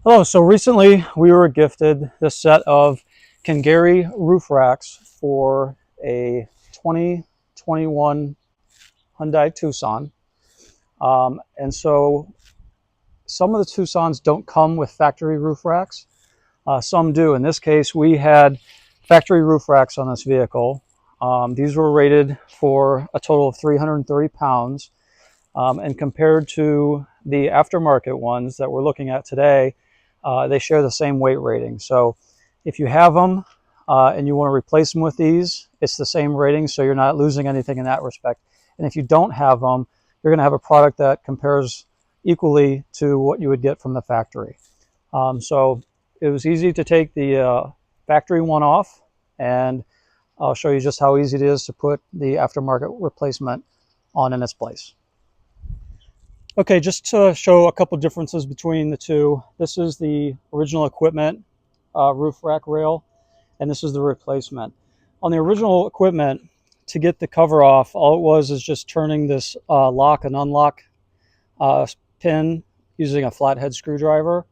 Hello, so recently we were gifted this set of KINGGERI roof racks for a 2021 Hyundai Tucson. And so some of the Tucsons don't come with factory roof racks. Some do. In this case, we had factory roof racks on this vehicle. These were rated for a total of 330 pounds. And compared to the aftermarket ones that we're looking at today, they share the same weight rating. So if you have them and you want to replace them with these, it's the same rating, so you're not losing anything in that respect. And if you don't have them, you're going to have a product that compares equally to what you would get from the factory. So it was easy to take the factory one off, and I'll show you just how easy it is to put the aftermarket replacement on in its place. Okay, just to show a couple differences between the two. This is the original equipment roof rack rail, and this is the replacement. On the original equipment, to get the cover off, all it was is just turning this lock and unlock pin using a flathead screwdriver,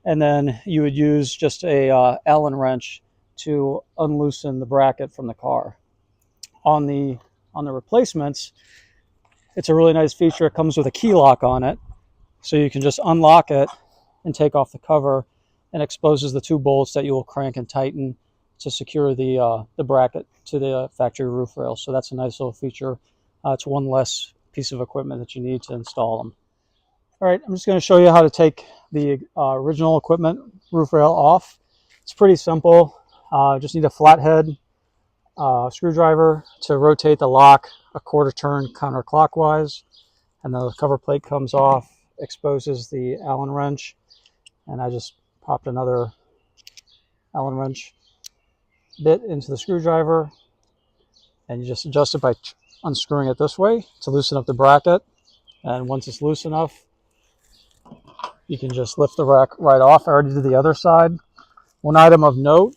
and then you would use just a Allen wrench to unloosen the bracket from the car. On the replacements, it's a really nice feature. It comes with a key lock on it, so you can just unlock it and take off the cover, and exposes the two bolts that you will crank and tighten to secure the bracket to the factory roof rail. So that's a nice little feature. It's one less piece of equipment that you need to install them. All right, I'm just going to show you how to take the original equipment roof rail off. It's pretty simple. Just need a flathead screwdriver to rotate the lock a quarter turn counterclockwise, and then the cover plate comes off, exposes the Allen wrench, and I just popped another Allen wrench bit into the screwdriver, and you just adjust it by unscrewing it this way to loosen up the bracket. And once it's loose enough, you can just lift the rack right off. I already did the other side. One item of note: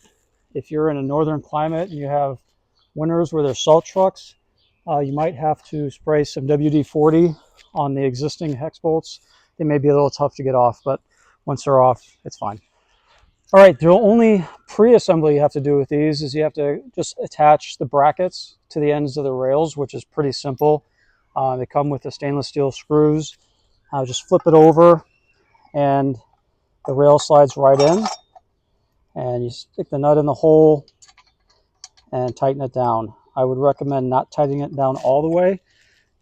if you're in a northern climate and you have winters where there's salt trucks, you might have to spray some WD-40 on the existing hex bolts. They may be a little tough to get off, but once they're off, it's fine. All right, the only pre-assembly you have to do with these is you have to just attach the brackets to the ends of the rails, which is pretty simple. They come with the stainless steel screws. Just flip it over, and the rail slides right in, and you stick the nut in the hole and tighten it down. I would recommend not tightening it down all the way,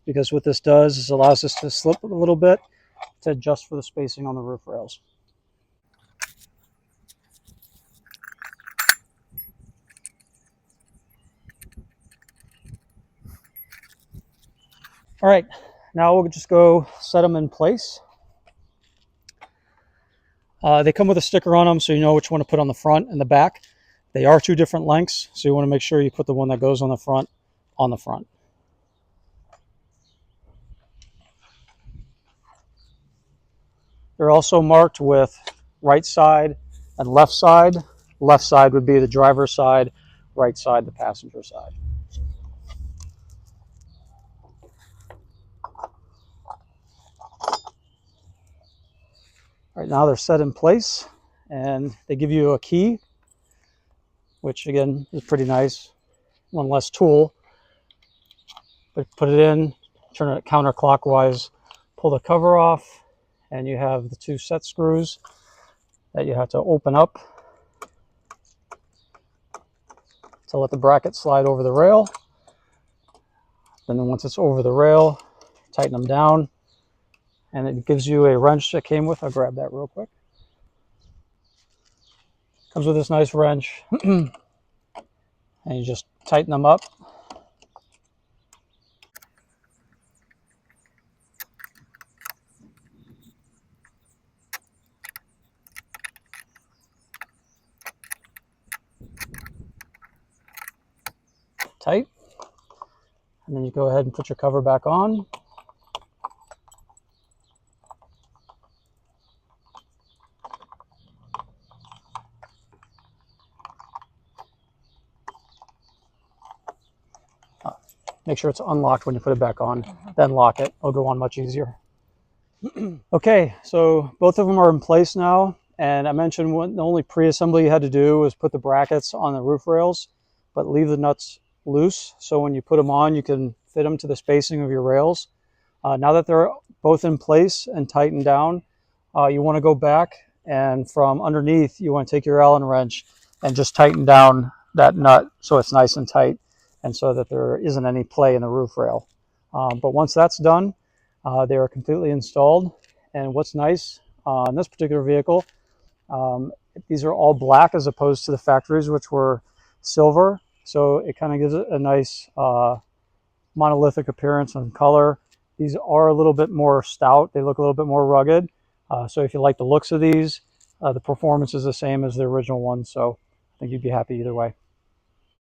because what this does is allows us to slip a little bit to adjust for the spacing on the roof rails. All right, now we'll just go set them in place. They come with a sticker on them, so you know which one to put on the front and the back. They are two different lengths, so you want to make sure you put the one that goes on the front on the front. They're also marked with right side and left side. Left side would be the driver's side, right side the passenger side. Right now they're set in place, and they give you a key, which again is pretty nice. One less tool. But put it in, turn it counterclockwise, pull the cover off, and you have the two set screws that you have to open up to let the bracket slide over the rail. And then once it's over the rail, tighten them down, and it gives you a wrench that came with. I'll grab that real quick. Comes with this nice wrench, and you just tighten them up. Tight, and then you go ahead and put your cover back on. Make sure it's unlocked when you put it back on, then lock it. It'll go on much easier. Okay, so both of them are in place now. And I mentioned the only pre-assembly you had to do was put the brackets on the roof rails, but leave the nuts loose. So when you put them on, you can fit them to the spacing of your rails. Now that they're both in place and tightened down, you want to go back, and from underneath, you want to take your Allen wrench and just tighten down that nut so it's nice and tight, and so that there isn't any play in the roof rail. But once that's done, they are completely installed. And what's nice on this particular vehicle, these are all black as opposed to the factories, which were silver. So it kind of gives it a nice monolithic appearance and color. These are a little bit more stout. They look a little bit more rugged. So if you like the looks of these, the performance is the same as the original one. So I think you'd be happy either way.